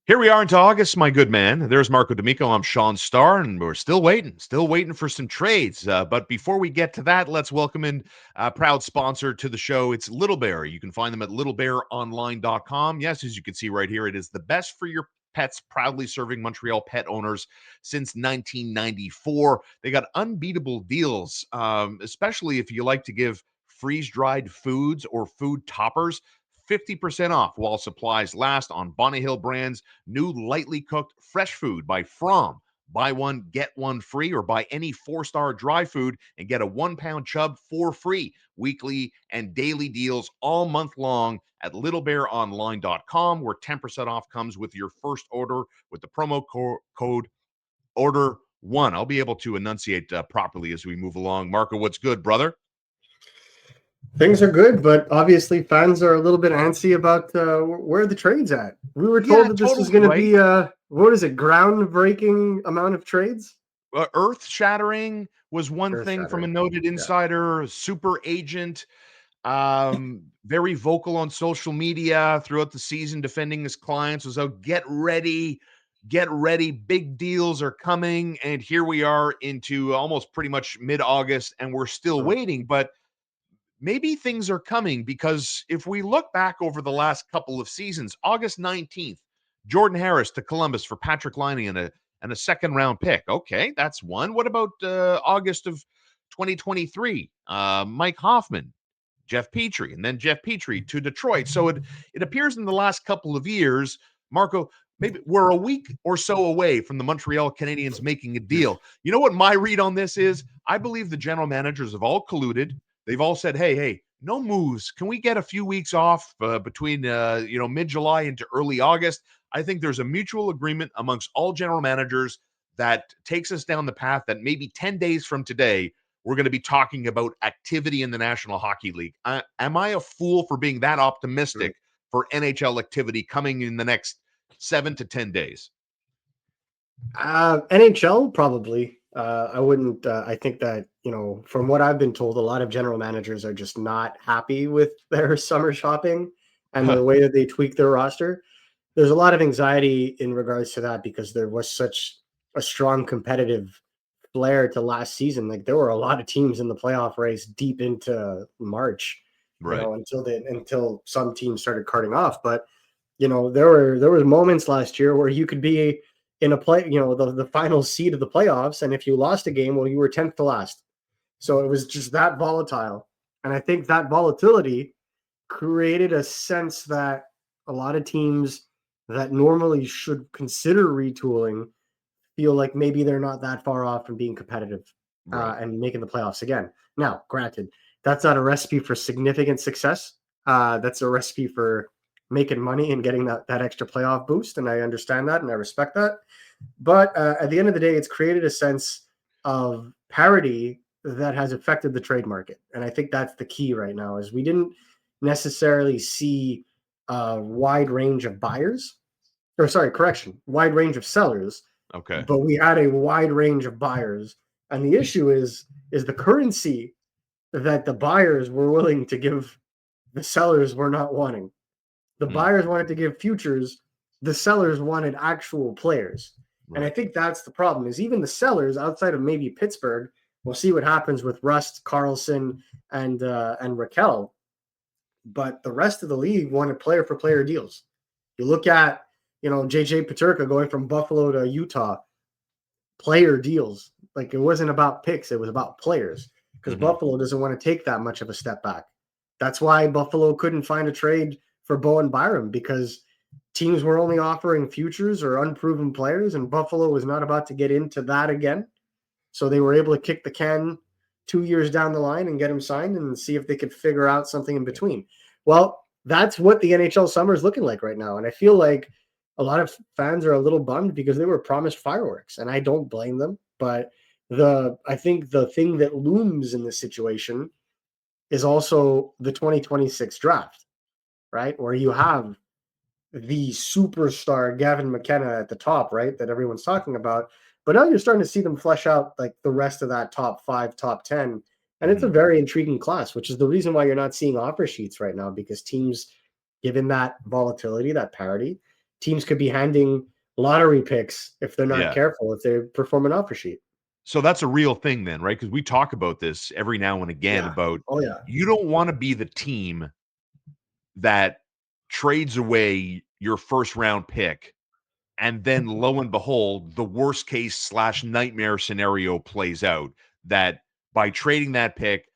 Here we are into August, my good man. There's Marco D'Amico. I'm Sean Starr, and we're still waiting for some trades. But before we get to that, let's welcome in a proud sponsor to the show. It's Little Bear. You can find them at littlebearonline.com. Yes, as you can see right here, it is the best for your pets, proudly serving Montreal pet owners since 1994. They got unbeatable deals, especially if you like to give freeze-dried foods or food toppers. 50% off while supplies last on Bonnie Hill brands new lightly cooked fresh food by From. Buy one, get one free, or buy any 4-star dry food and get a 1-pound chub for free. Weekly and daily deals all month long at littlebearonline.com, where 10% off comes with your first order with the promo code ORDER1. I'll be able to enunciate properly as we move along. Marco, what's good, brother? Things are good, but obviously fans are a little bit antsy about where the trade's at. We were told that this was going to be groundbreaking amount of trades. Earth-shattering was one thing from a noted insider, super agent, very vocal on social media throughout the season, defending his clients, was out, get ready, big deals are coming, and here we are into almost pretty much mid-August, and we're still waiting, but maybe things are coming, because if we look back over the last couple of seasons, August 19th, Jordan Harris to Columbus for Patrick Laine and a second round pick. Okay, that's one. What about August of 2023? Mike Hoffman, Jeff Petrie, and then Jeff Petrie to Detroit. So it appears in the last couple of years, Marco, maybe we're a week or so away from the Montreal Canadiens making a deal. You know what my read on this is? I believe the general managers have all colluded. They've all said, hey, no moves. Can we get a few weeks off between mid-July into early August? I think there's a mutual agreement amongst all general managers that takes us down the path that maybe 10 days from today, we're going to be talking about activity in the National Hockey League. Am I a fool for being that optimistic for NHL activity coming in the next 7 to 10 days? NHL, probably. I wouldn't. I think that, from what I've been told, a lot of general managers are just not happy with their summer shopping and the way that they tweak their roster. There's a lot of anxiety in regards to that because there was such a strong competitive flair to last season. Like, there were a lot of teams in the playoff race deep into March, right, until some teams started carting off. But there were moments last year where you could be in a play, the final seed of the playoffs, and if you lost a game, well, you were 10th to last. So it was just that volatile, and I think that volatility created a sense that a lot of teams that normally should consider retooling feel like maybe they're not that far off from being competitive and making the playoffs again. Now, granted, that's not a recipe for significant success. That's a recipe for making money and getting that extra playoff boost, and I understand that and I respect that. But at the end of the day, it's created a sense of parity that has affected the trade market, and I think that's the key right now. Is we didn't necessarily see a wide range of buyers, wide range of sellers. Okay. But we had a wide range of buyers. And the issue is the currency that the buyers were willing to give the sellers were not wanting. The buyers wanted to give futures. The sellers wanted actual players. Right. And I think that's the problem, is even the sellers outside of maybe Pittsburgh, we'll see what happens with Rust, Carlson, and Raquel. But the rest of the league wanted player for player deals. You look at, JJ Peterka going from Buffalo to Utah, player deals. Like, it wasn't about picks, it was about players, because Buffalo doesn't want to take that much of a step back. That's why Buffalo couldn't find a trade for Bowen Byram, because teams were only offering futures or unproven players, and Buffalo was not about to get into that again. So they were able to kick the can 2 years down the line and get him signed and see if they could figure out something in between. Well, that's what the NHL summer is looking like right now. And I feel like a lot of fans are a little bummed because they were promised fireworks, and I don't blame them. But I think the thing that looms in this situation is also the 2026 draft, right? Where you have the superstar Gavin McKenna at the top, right? That everyone's talking about. But now you're starting to see them flesh out like the rest of that top 5, top 10. And it's a very intriguing class, which is the reason why you're not seeing offer sheets right now, because teams, given that volatility, that parity, teams could be handing lottery picks if they're not careful, if they perform an offer sheet. So that's a real thing then, right? Because we talk about this every now and again about you don't want to be the team that trades away your first round pick, and then lo and behold, the worst case slash nightmare scenario plays out, that by trading that pick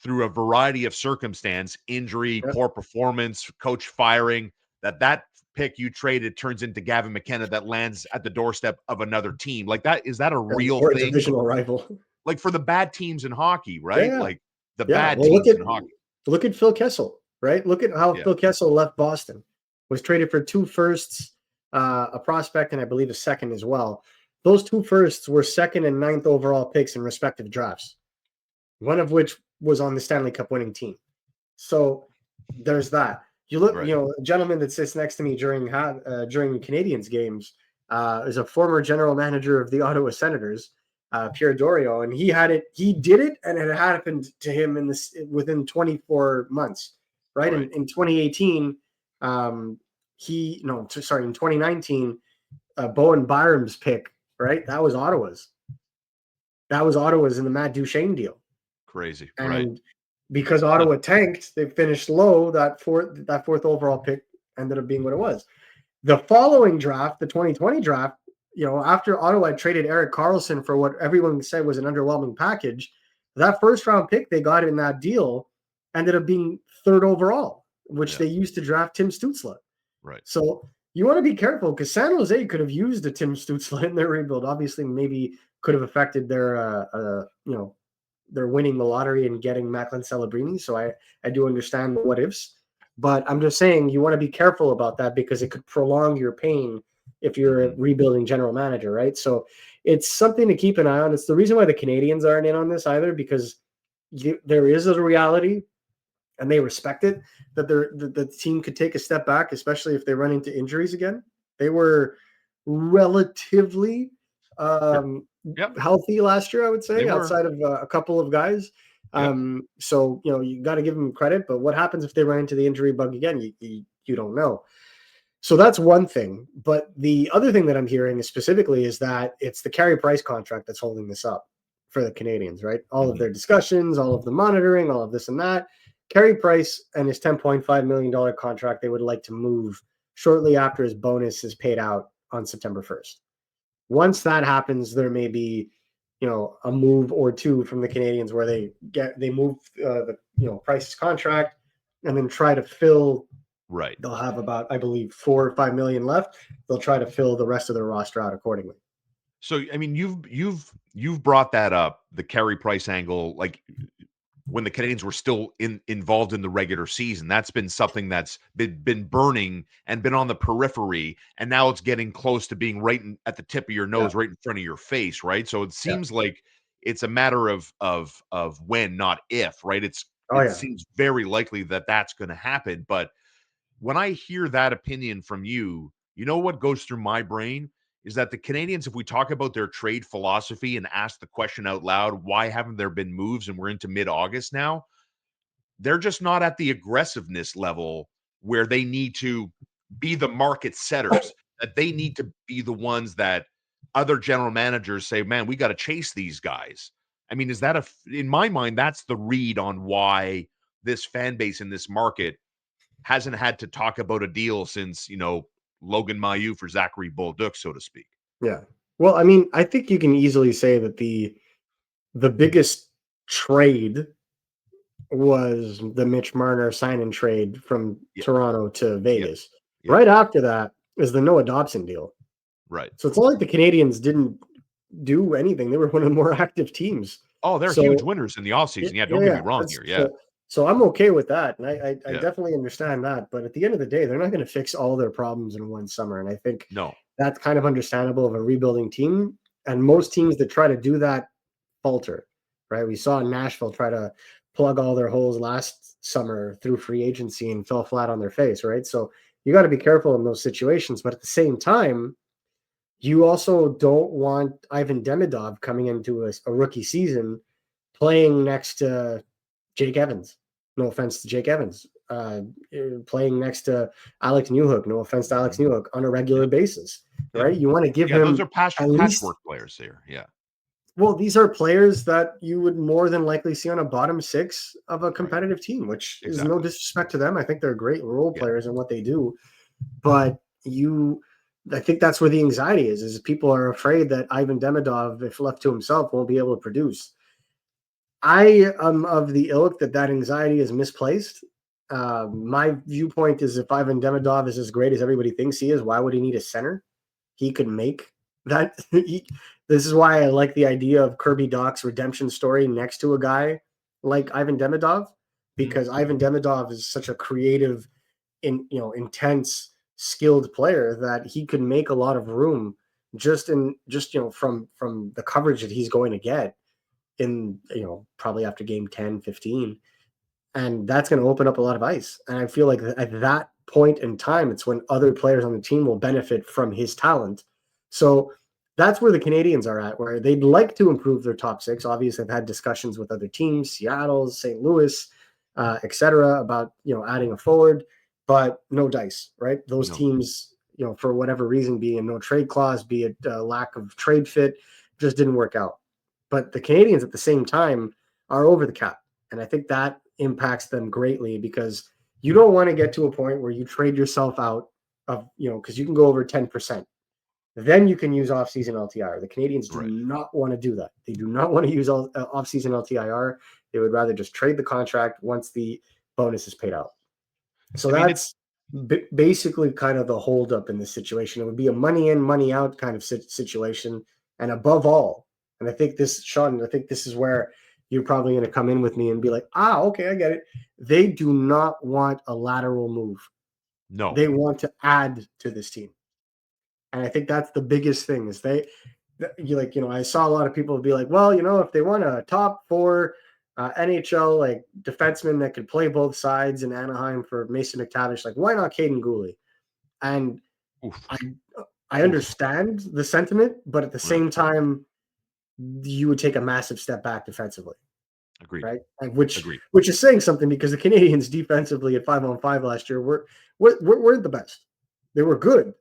through a variety of circumstance, injury, poor performance, coach firing, that pick you traded turns into Gavin McKenna that lands at the doorstep of another team. Like that, is that a real Or a thing? divisional rival. Like for the bad teams in hockey, right? Like the bad Well, teams in hockey. look at Phil Kessel, right? Look at how Phil Kessel left Boston. Was traded for 2 firsts, a prospect, and I believe a second as well. Those 2 firsts were 2nd and 9th overall picks in respective drafts, one of which was on the Stanley Cup winning team. So there's that. You look, a gentleman that sits next to me during Canadiens games is a former general manager of the Ottawa Senators, Pierre Dorion, and he did it, and it happened to him within 24 months, right? In 2018, in 2019, Bowen Byram's pick, right? That was Ottawa's in the Matt Duchene deal. Crazy, and because Ottawa tanked, they finished low. That fourth overall pick ended up being what it was. The following draft, the 2020 draft, after Ottawa traded Erik Karlsson for what everyone said was an underwhelming package, that first round pick they got in that deal ended up being 3rd overall, which they used to draft Tim Stützle. Right. So you want to be careful because San Jose could have used a Tim Stützle in their rebuild. Obviously, maybe could have affected their, they're winning the lottery and getting Macklin Celebrini. So I do understand the what ifs. But I'm just saying you want to be careful about that because it could prolong your pain if you're a rebuilding general manager, right? So it's something to keep an eye on. It's the reason why the Canadiens aren't in on this either, because there is a reality, and they respect it, that the team could take a step back, especially if they run into injuries again. They were relatively healthy last year, I would say, outside of a couple of guys. So you got to give them credit, but what happens if they run into the injury bug again? You don't know. So that's one thing. But the other thing that I'm hearing specifically is that it's the Carey Price contract that's holding this up for the Canadiens, right? All of their discussions, all of the monitoring, all of this and that. Carey Price and his $10.5 million contract, they would like to move shortly after his bonus is paid out on September 1st. Once that happens, there may be, a move or two from the Canadiens where they move Price's contract and then try to fill. Right. They'll have about, I believe, 4 or 5 million left. They'll try to fill the rest of their roster out accordingly. So, I mean, you've brought that up, the Carey Price angle, like when the Canadiens were still involved in the regular season. That's been something that's been burning and been on the periphery, and now it's getting close to being right at the tip of your nose, right in front of your face, right? So it seems like it's a matter of when, not if, right? It seems very likely that that's going to happen. But when I hear that opinion from you, you know what goes through my brain is that the Canadiens, if we talk about their trade philosophy and ask the question out loud, why haven't there been moves and we're into mid-August now? They're just not at the aggressiveness level where they need to be the market setters, that they need to be the ones that other general managers say, man, we got to chase these guys. I mean, in my mind, that's the read on why this fan base in this market hasn't had to talk about a deal since, Logan Mailloux for Zachary Bolduc, so to speak. Yeah. Well, I mean, I think you can easily say that the biggest trade was the Mitch Marner sign and trade from Toronto to Vegas. Right after that is the Noah Dobson deal. Right. So it's not like the Canadiens didn't do anything. They were one of the more active teams. Oh, they're huge winners in the offseason. Yeah, don't get me wrong here. Yeah. So I'm okay with that. And I definitely understand that. But at the end of the day, they're not going to fix all their problems in one summer. And I think that's kind of understandable of a rebuilding team. And most teams that try to do that falter, right? We saw Nashville try to plug all their holes last summer through free agency and fell flat on their face, right? So you got to be careful in those situations. But at the same time, you also don't want Ivan Demidov coming into a rookie season playing next to Jake Evans. No offense to Jake Evans. playing next to Alex Newhook. No offense to Alex Newhook, on a regular Yep. basis, Yep. right? You want to give Yeah, those him are at least. patchwork players here. Yeah. Well, these are players that you would more than likely see on a bottom six of a Right. competitive team, which is no Exactly. disrespect to them. I think they're great role Yeah. players in what they do, but I think that's where the anxiety is people are afraid that Ivan Demidov, if left to himself, won't be able to produce. I am of the ilk that anxiety is misplaced. My viewpoint is if Ivan Demidov is as great as everybody thinks he is, why would he need a center? He could make that. This is why I like the idea of Kirby Dach's redemption story next to a guy like Ivan Demidov, because Ivan Demidov is such a creative, intense, skilled player that he could make a lot of room just from the coverage that he's going to get in probably after game 10, 15, and that's going to open up a lot of ice. And I feel like at that point in time, it's when other players on the team will benefit from his talent. So that's where the Canadiens are at, where they'd like to improve their top six. Obviously, they've had discussions with other teams, Seattle, St. Louis, etc., about adding a forward, but no dice, right? Those teams, for whatever reason, be it no trade clause, be it lack of trade fit, just didn't work out. But the Canadiens at the same time are over the cap. And I think that impacts them greatly, because you don't want to get to a point where you trade yourself out of, because you can go over 10%. Then you can use off-season LTIR. The Canadiens do not want to do that. They do not want to use off-season LTIR. They would rather just trade the contract once the bonus is paid out. So that's basically kind of the holdup in this situation. It would be a money in, money out kind of situation. And above all, and I think this, Sean, I think this is where you're probably going to come in with me and be like, okay, I get it. They do not want a lateral move. No. They want to add to this team. And I think that's the biggest thing is I saw a lot of people be like, well, if they want a top four NHL like defenseman that could play both sides in Anaheim for Mason McTavish, like why not Caden Gooley? And I understand the sentiment, but at the same time, you would take a massive step back defensively. Agreed. Right, and which is saying something, because the Canadiens defensively at 5-on-5 last year were the best. They were good,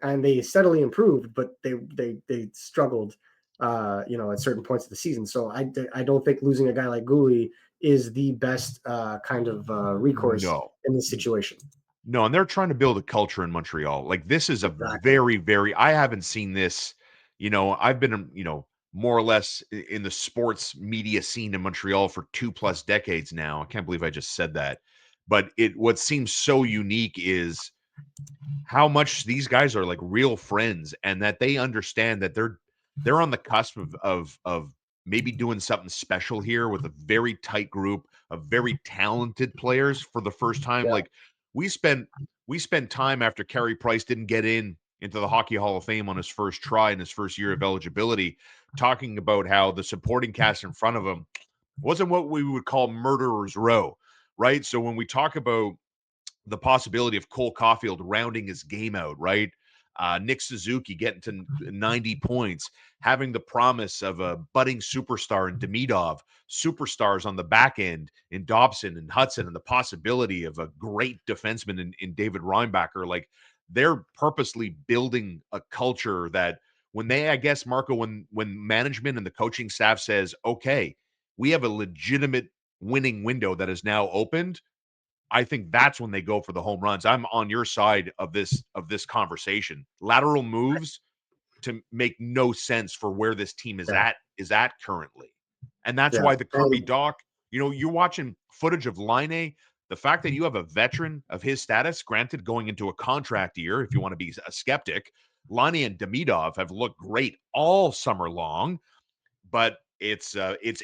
and they steadily improved, but they struggled, at certain points of the season. So I don't think losing a guy like Gooley is the best kind of recourse in this situation. No, and they're trying to build a culture in Montreal. Like this is a very, very. I haven't seen this. I've been, more or less in the sports media scene in Montreal for 2+ decades now. I can't believe I just said that. But what seems so unique is how much these guys are like real friends, and that they understand that they're on the cusp of maybe doing something special here with a very tight group of very talented players for the first time. Like we spent time after Carey Price didn't get into the Hockey Hall of Fame on his first try in his first year of eligibility, talking about how the supporting cast in front of him wasn't what we would call murderer's row, right? So when we talk about the possibility of Cole Caulfield rounding his game out, right? Nick Suzuki getting to 90 points, having the promise of a budding superstar in Demidov, superstars on the back end in Dobson and Hudson, and the possibility of a great defenseman in David Reinbacher. Like they're purposely building a culture that when they, I guess, Marco, when management and the coaching staff says, okay, we have a legitimate winning window that is now opened, I think that's when they go for the home runs. I'm on your side of this conversation. Lateral moves to make no sense for where this team is at currently. And that's why the Kirby Dach, you're watching footage of Laine. The fact that you have a veteran of his status, granted going into a contract year, if you want to be a skeptic, Laine and Demidov have looked great all summer long. But it's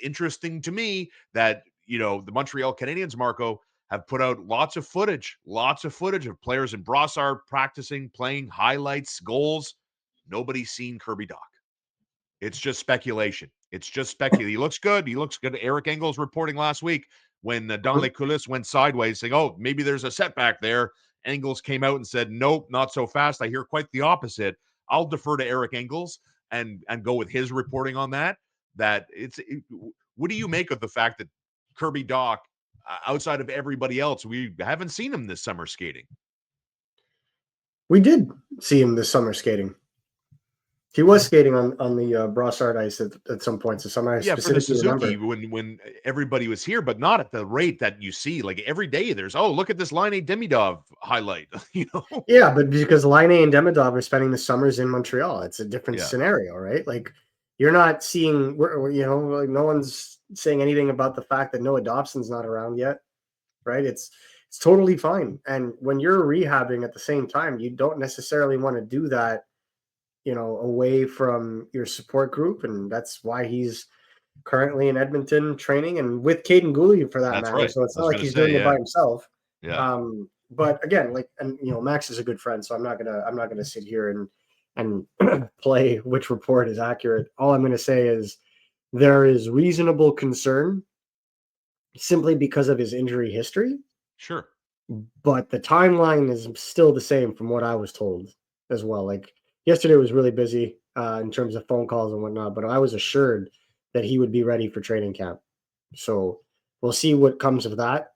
interesting to me that, the Montreal Canadiens, Marco, have put out lots of footage of players in Brassard practicing, playing, highlights, goals. Nobody's seen Kirby Dach. It's just speculation. He looks good. Eric Engels reporting last week when Don LeCoulis went sideways, saying, oh, maybe there's a setback there. Engels came out and said, nope, not so fast. I hear quite the opposite. I'll defer to Eric Engels and go with his reporting on that. What do you make of the fact that Kirby Dach outside of everybody else, we haven't seen him this summer skating. We did see him this summer skating. He was skating on the Brossard ice at some points this summer. I For the specifically Suzuki remember. when everybody was here, but not at the rate that you see. Like every day, there's look at this Laine Demidov highlight. Yeah, but because Laine and Demidov are spending the summers in Montreal, it's a different scenario, right? Like you're not seeing, like no one's saying anything about the fact that Noah Dobson's not around yet, right? It's totally fine. And when you're rehabbing at the same time, you don't necessarily want to do that, away from your support group, and that's why he's currently in Edmonton training and with Caden Gooley for that That's matter. right. So it's not like he's doing it by himself. Yeah. But again, Max is a good friend, so I'm not gonna sit here and play which report is accurate. All I'm gonna say is there is reasonable concern simply because of his injury history. Sure. But the timeline is still the same from what I was told as well. Like yesterday was really busy in terms of phone calls and whatnot, but I was assured that he would be ready for training camp. So we'll see what comes of that.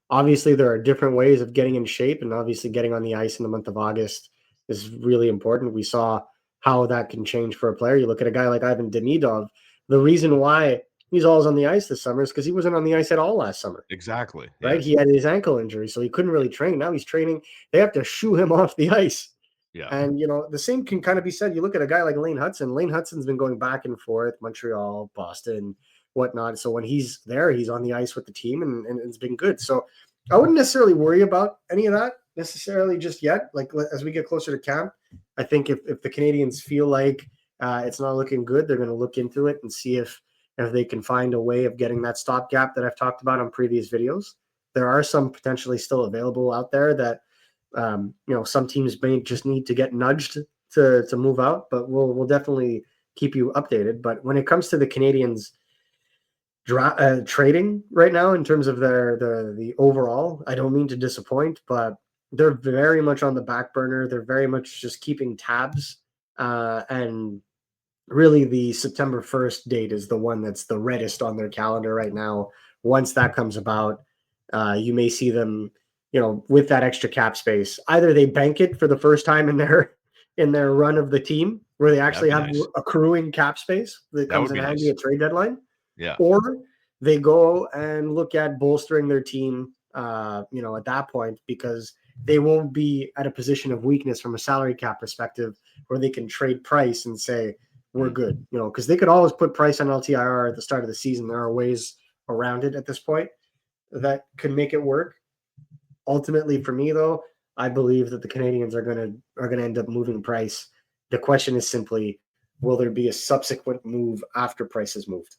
Obviously, there are different ways of getting in shape, and obviously getting on the ice in the month of August is really important. We saw how that can change for a player. You look at a guy like Ivan Demidov. The reason why he's always on the ice this summer is because he wasn't on the ice at all last summer. Exactly. Right? Yes. He had his ankle injury, so he couldn't really train. Now he's training. They have to shoo him off the ice. Yeah. And, the same can kind of be said. You look at a guy like Lane Hudson. Lane Hudson's been going back and forth, Montreal, Boston, whatnot. So when he's there, he's on the ice with the team, and it's been good. So I wouldn't necessarily worry about any of that necessarily just yet. Like as we get closer to camp, I think if the Canadiens feel like it's not looking good, they're going to look into it and see if they can find a way of getting that stopgap that I've talked about on previous videos. There are some potentially still available out there that some teams may just need to get nudged to move out, but we'll definitely keep you updated. But when it comes to the Canadiens trading right now in terms of the overall, I don't mean to disappoint, but they're very much on the back burner. They're very much just keeping tabs, and really the September 1st date is the one that's the reddest on their calendar right now. Once that comes about, you may see them, with that extra cap space. Either they bank it for the first time in their run of the team, where they actually have accruing cap space that comes in handy at trade deadline. Yeah. Or they go and look at bolstering their team, at that point, because they won't be at a position of weakness from a salary cap perspective where they can trade Price and say, we're good, because they could always put Price on LTIR at the start of the season. There are ways around it at this point that could make it work. Ultimately, for me, though, I believe that the Canadiens are gonna end up moving Price. The question is simply, will there be a subsequent move after Price is moved?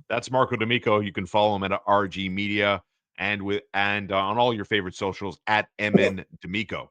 That's Marco D'Amico. You can follow him at RG Media and on all your favorite socials at MN D'Amico.